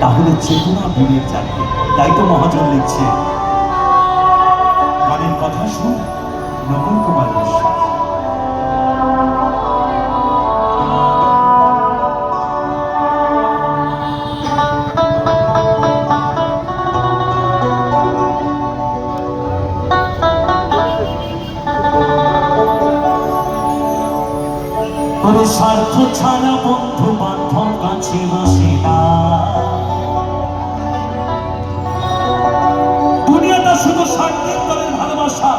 তাহলে চেতনা বীরের জাগে। তাই তো মহাজন লিখছে, গানের কথা শুন নকুল কুমার বিশ্বাস। স্বার্থ ছাড়া বন্ধু বান্ধব কাছে বসে না, দুনিয়াটা শুধু স্বার্থের দলের ভালোবাসা।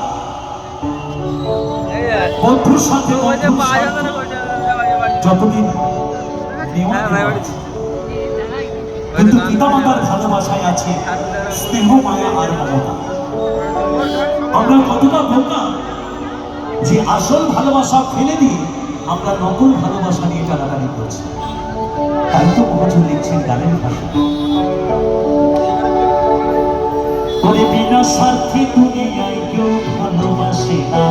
বন্ধুর সাথে যতদিন কিন্তু পিতামাতার ভালোবাসায় আছে স্নেহ, মায়া আর মমতা। আমরা কতটা বোকা যে আসল ভালোবাসা ফেলে দিয়ে আমরা নকল ভালোবাসা নিয়ে টানাটানি করছি। তাই তো মহাজন লিখছেন গানের ভাষা, ওরে বিনা স্বার্থে দুনিয়ায় কেউ ভালোবাসে না,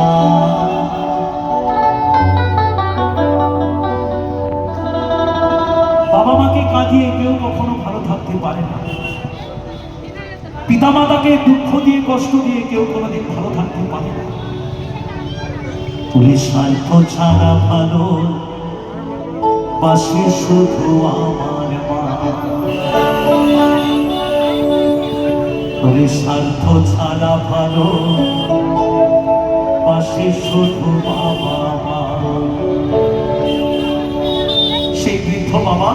বাবা মাকে কাঁদিয়ে কেউ কখনো ভালো থাকতে পারে না, পিতামাতাকে দুঃখ দিয়ে কষ্ট দিয়ে কেউ কোনোদিন ভালো থাকতে পারে না। ওরে স্বার্থ ছাড়া ভালো বাসে শুধু আমার মা, ওরে স্বার্থ ছাড়া ভালো বাসে শুধু বাবা মা। সেই বৃদ্ধ বাবা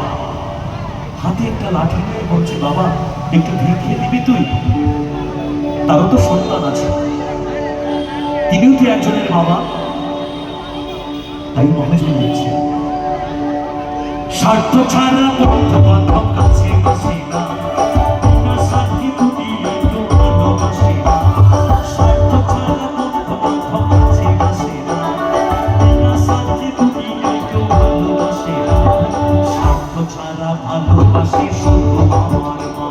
হাতে একটা লাঠি নিয়ে বলছে, বাবা একটু ভিক্ষে দিবি তুই? তারও তো সন্তান আছে, তিনিও তো একজনের বাবা। তাই মহাজন লিখছে, স্বার্থ ছাড়া বন্ধু বান্ধব কাছে বসে না, বিনা স্বার্থে দুনিয়ায় কেউ ভালোবাসে না। স্বার্থ ছাড়া বন্ধু বান্ধব কাছে বসে না, বিনা স্বার্থে দুনিয়ায় কেউ ভালোবাসে না। স্বার্থ ছাড়া ভালোবাসে শুধু আমার মা।